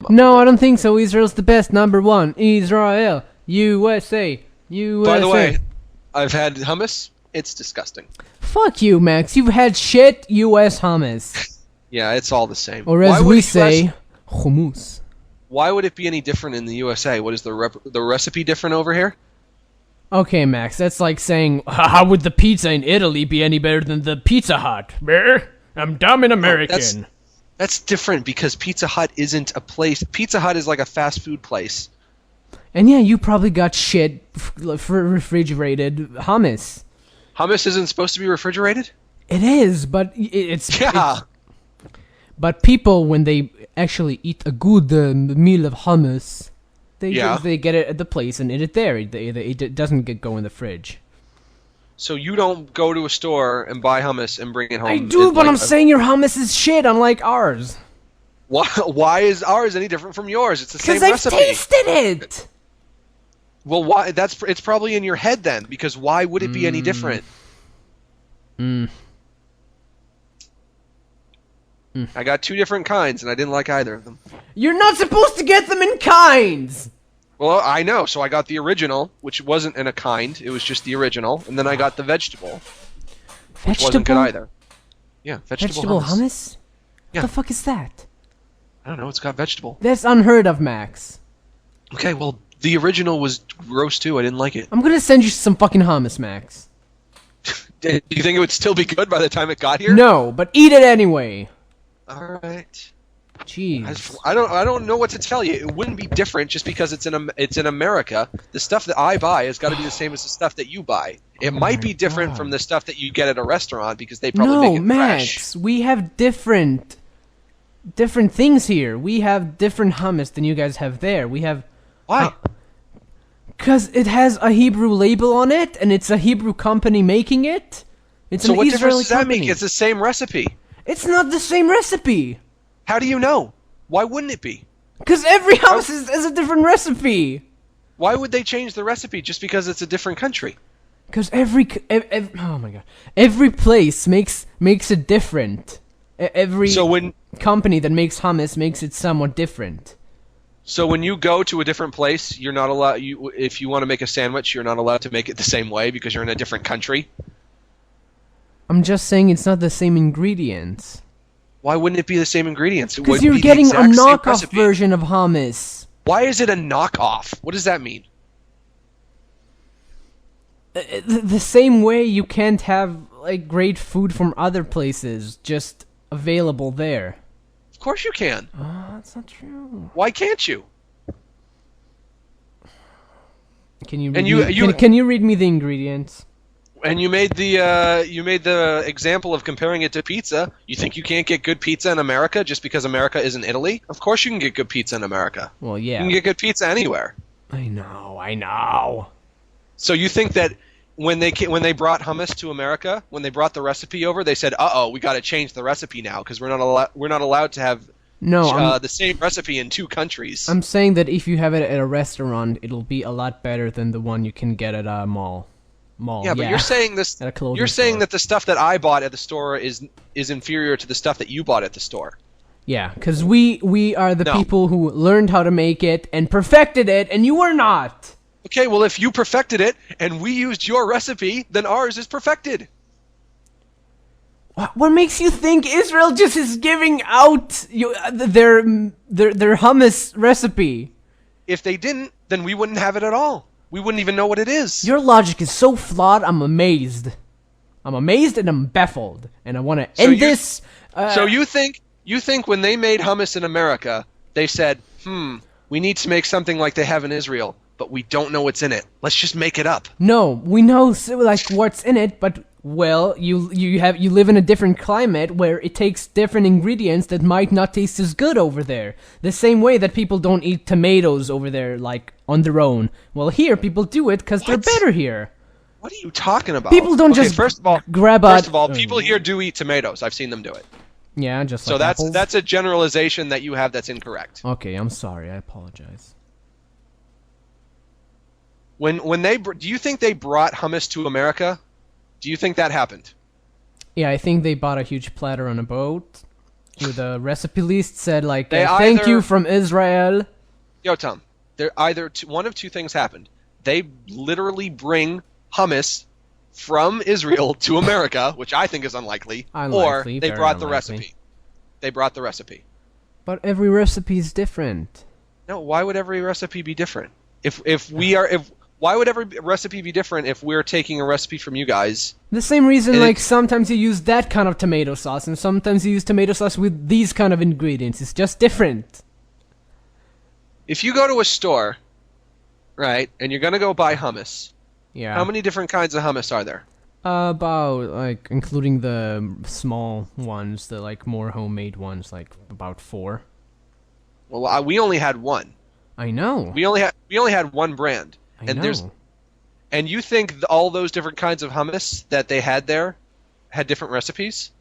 No, I don't think so. Israel's the best. Number one. Israel. USA. USA. By the way, I've had hummus. It's disgusting. Fuck you, Max. You've had shit US hummus. Yeah, it's all the same. Or as we say, hummus. Why would it be any different in the USA? What is the recipe different over here? Okay, Max, that's like saying, how would the pizza in Italy be any better than the Pizza Hut? I'm dumb and American. No, that's different because Pizza Hut isn't a place. Pizza Hut is like a fast food place. And yeah, you probably got shit for refrigerated hummus. Hummus isn't supposed to be refrigerated? It is, but it's... Yeah. But people, when they actually eat a good meal of hummus... They get it at the place and eat it there. It doesn't go in the fridge. So you don't go to a store and buy hummus and bring it home? I do, but I'm saying your hummus is shit, unlike ours. Why is ours any different from yours? It's the same recipe. Because I've tasted it! Well, why? It's probably in your head then, because why would it be any different? I got 2 different kinds, and I didn't like either of them. You're not supposed to get them in kinds! Well, I know, so I got the original, which wasn't in a kind, it was just the original, and then I got the vegetable, which wasn't good either. Yeah, vegetable hummus. Yeah. What the fuck is that? I don't know, it's got vegetable. That's unheard of, Max. Okay, well, the original was gross too, I didn't like it. I'm gonna send you some fucking hummus, Max. Do you think it would still be good by the time it got here? No, but eat it anyway. Alright. Jeez. I don't know what to tell you. It wouldn't be different just because it's in America. The stuff that I buy has got to be the same as the stuff that you buy. It might be different from the stuff that you get at a restaurant because they probably make it Max, fresh. We have different things here. We have different hummus than you guys have there. We have Why? Because it has a Hebrew label on it, and it's a Hebrew company making it. It's so an what Israeli difference does that company. make? It's the same recipe. It's not the same recipe. How do you know? Why wouldn't it be? Because every house is a different recipe. Why would they change the recipe just because it's a different country? Because oh my god, every place makes it different. Every company that makes hummus makes it somewhat different. So when you go to a different place, you're not allowed. If you want to make a sandwich, you're not allowed to make it the same way because you're in a different country. I'm just saying it's not the same ingredients. Why wouldn't it be the same ingredients? Because you're getting a knockoff version of hummus. Why is it a knockoff? What does that mean? The same way you can't have like great food from other places just available there. Of course you can. Oh, that's not true. Why can't you? Can you read me the ingredients? And you made the example of comparing it to pizza. You think you can't get good pizza in America just because America isn't Italy? Of course you can get good pizza in America. Well, yeah. You can get good pizza anywhere. I know. So you think that when they brought hummus to America, when they brought the recipe over, they said, "Uh-oh, we got to change the recipe now because we're not allowed to have the same recipe in 2 countries." I'm saying that if you have it at a restaurant, it'll be a lot better than the one you can get at a mall. Yeah, but you're saying this. You're saying that the stuff that I bought at the store is inferior to the stuff that you bought at the store. Yeah, because we are the people who learned how to make it and perfected it, and you were not. Okay, well, if you perfected it and we used your recipe, then ours is perfected. What makes you think Israel just is giving out their hummus recipe? If they didn't, then we wouldn't have it at all. We wouldn't even know what it is. Your logic is so flawed, I'm amazed. I'm amazed and I'm baffled. And I want to end this... So you think when they made hummus in America, they said, we need to make something like they have in Israel, but we don't know what's in it. Let's just make it up. No, we know like what's in it, but... Well, you live in a different climate where it takes different ingredients that might not taste as good over there. The same way that people don't eat tomatoes over there, like, on their own. Well, here, people do it because they're better here. What are you talking about? People don't just first of all, people here do eat tomatoes. I've seen them do it. Yeah, just like apples. So that's a generalization that you have that's incorrect. Okay, I'm sorry. I apologize. Do you think they brought hummus to America? Do you think that happened? Yeah, I think they bought a huge platter on a boat, With a recipe list said like, They thank you either- from Israel. Yotam, one of two things happened. They literally bring hummus from Israel to America, which I think is unlikely, or they brought the recipe. They brought the recipe. But every recipe is different. No, why would every recipe be different? Why would every recipe be different if we're taking a recipe from you guys? The same reason, like, sometimes you use that kind of tomato sauce, and sometimes you use tomato sauce with these kind of ingredients. It's just different. If you go to a store, right, and you're gonna go buy hummus, yeah. How many different kinds of hummus are there? About, like, including the small ones, the, like, more homemade ones, like, about 4. Well, we only had one. I know. We only had one brand. I know. And you think all those different kinds of hummus that they had there had different recipes?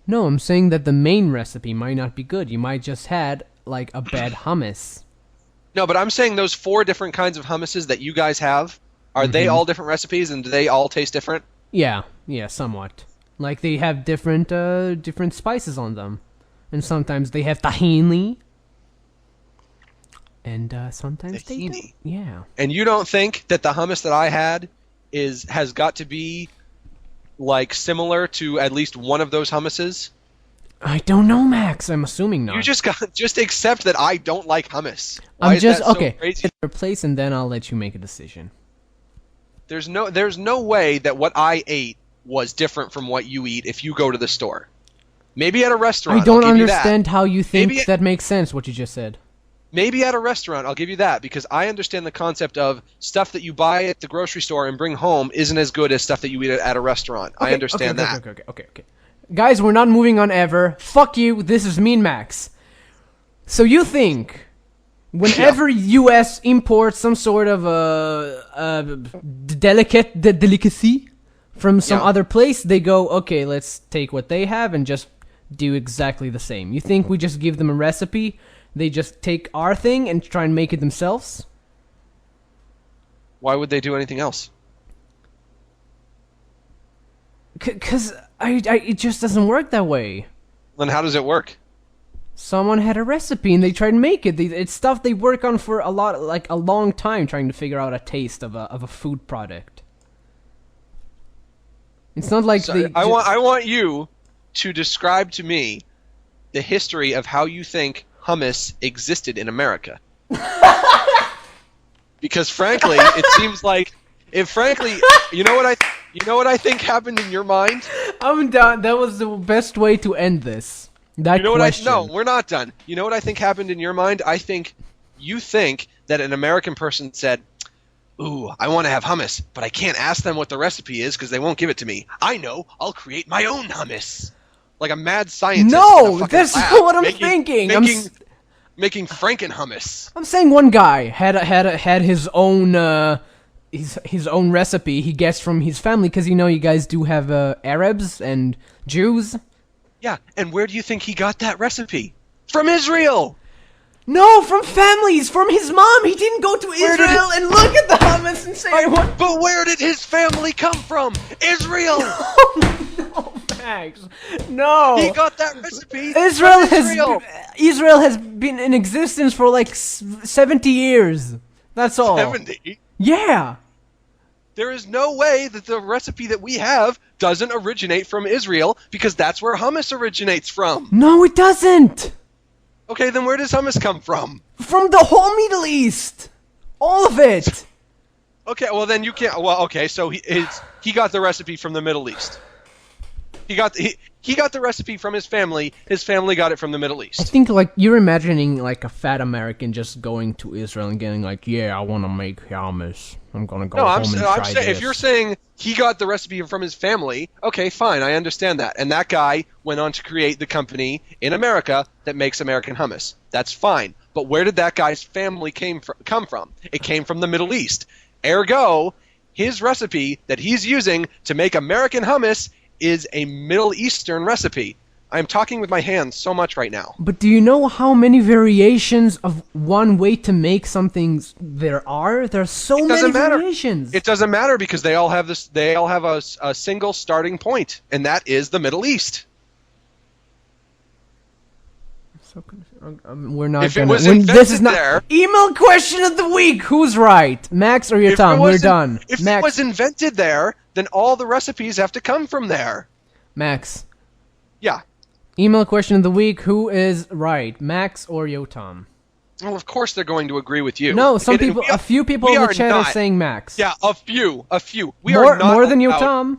No, I'm saying that the main recipe might not be good. You might just had, like, a bad hummus. No, but I'm saying those 4 different kinds of hummuses that you guys have, are they all different recipes and do they all taste different? Yeah, somewhat. Like, they have different spices on them. And sometimes they have tahini. And sometimes they don't. Yeah. And you don't think that the hummus that I had has got to be like similar to at least one of those hummuses? I don't know, Max. I'm assuming not. You just accept that I don't like hummus. I'm just okay. Replace, and then I'll let you make a decision. There's no way that what I ate was different from what you eat if you go to the store. Maybe at a restaurant. I don't understand how you think that makes sense. What you just said. Maybe at a restaurant, I'll give you that, because I understand the concept of stuff that you buy at the grocery store and bring home isn't as good as stuff that you eat at a restaurant. I understand that. Okay. Guys, we're not moving on ever. Fuck you, this is Mean Max. So you think, whenever U.S. imports some sort of delicacy from some other place, they go, okay, let's take what they have and just do exactly the same. You think we just give them a recipe, they just take our thing and try and make it themselves? Why would they do anything else? Because it just doesn't work that way. Then how does it work? Someone had a recipe and they tried to make it. It's stuff they work on for a long time, trying to figure out a taste of a food product. It's not like I want you to describe to me the history of how you think hummus existed in America. Because frankly, it seems like you know what I think happened in your mind? I'm done. That was the best way to end this. No, we're not done. You know what I think happened in your mind? I think you think that an American person said, "Ooh, I want to have hummus, but I can't ask them what the recipe is because they won't give it to me. I know, I'll create my own hummus." Like a mad scientist. No, that's not what I'm thinking. Making Franken hummus. I'm saying one guy had his own his own recipe he gets from his family, because you guys do have Arabs and Jews. Yeah, and where do you think he got that recipe? From Israel! No, from families, from his mom. He didn't go to Israel and look at the hummus and say, But where did his family come from? Israel! No, Max. No. He got that recipe Israel has been in existence for like 70 years. That's all. 70? Yeah. There is no way that the recipe that we have doesn't originate from Israel, because that's where hummus originates from. No, it doesn't. Okay, then where does hummus come from? From the whole Middle East. All of it. Okay, well then you can't. Well, okay, so he got the recipe from the Middle East. He got the recipe from his family. His family got it from the Middle East. I think like you're imagining like a fat American just going to Israel and getting like, yeah, I want to make hummus. I'm gonna go home and try this. If you're saying he got the recipe from his family, okay, fine, I understand that. And that guy went on to create the company in America that makes American hummus. That's fine. But where did that guy's family come from? It came from the Middle East. Ergo, his recipe that he's using to make American hummus is a Middle Eastern recipe. I'm talking with my hands so much right now. But do you know how many variations of one way to make something there are? There are so many variations. It doesn't matter, because they all have this. They all have a single starting point, and that is the Middle East. So we're not if gonna. it was This is not there, email question of the week. Who's right, Max or Yotam? We're done. If Max. it was invented there, then all the recipes have to come from there. Max. Yeah. Email question of the week. Who is right, Max or Yotam? Well, of course they're going to agree with you. No, a few people in the chat are saying Max. Yeah, a few. More than Yotam.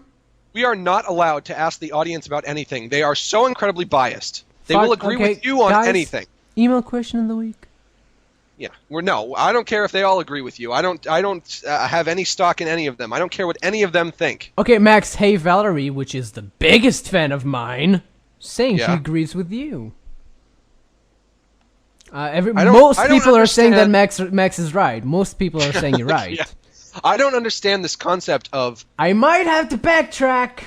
We are not allowed to ask the audience about anything. They are so incredibly biased. They will agree with you on anything. Email question of the week. Yeah, I don't care if they all agree with you. I don't have any stock in any of them. I don't care what any of them think. Okay, Max. Hey, Valerie, which is the biggest fan of mine, saying she agrees with you. Most people are saying that Max is right. Most people are saying you're right. Yeah. I don't understand this concept of... I might have to backtrack.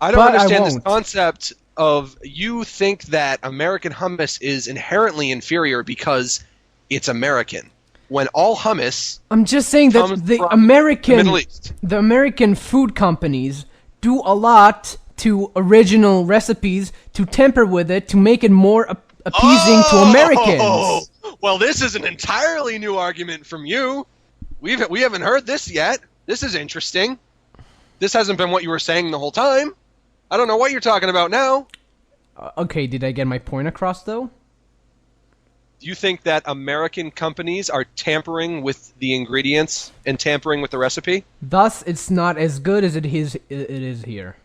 I don't understand this concept of you think that American hummus is inherently inferior because it's American. When all hummus... I'm just saying that the American food companies do a lot to original recipes to temper with it to make it more appeasing to Americans. Well, this is an entirely new argument from you. We haven't heard this yet. This is interesting. This hasn't been what you were saying the whole time. I don't know what you're talking about now. Okay, did I get my point across, though? Do you think that American companies are tampering with the ingredients and tampering with the recipe? Thus, it's not as good as it is here.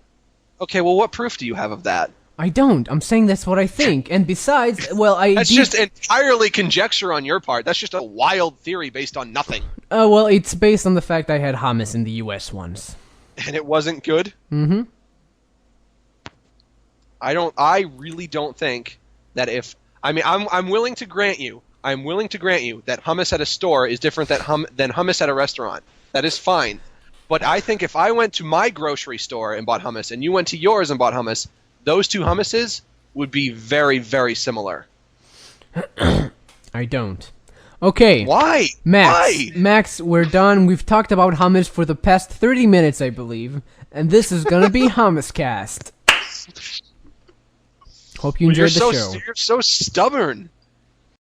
Okay, well, what proof do you have of that? I don't. I'm saying that's what I think. And besides, well, That's just entirely conjecture on your part. That's just a wild theory based on nothing. Well, it's based on the fact I had hummus in the U.S. once. And it wasn't good? Mm-hmm. I really don't think that I'm willing to grant you that hummus at a store is different than hummus at a restaurant. That is fine. But I think if I went to my grocery store and bought hummus and you went to yours and bought hummus, those two hummuses would be very, very similar. I don't. Okay. Why? Max, we're done. We've talked about hummus for the past 30 minutes, I believe. And this is going to be Hummus Cast. Hope you enjoyed the show. You're so stubborn.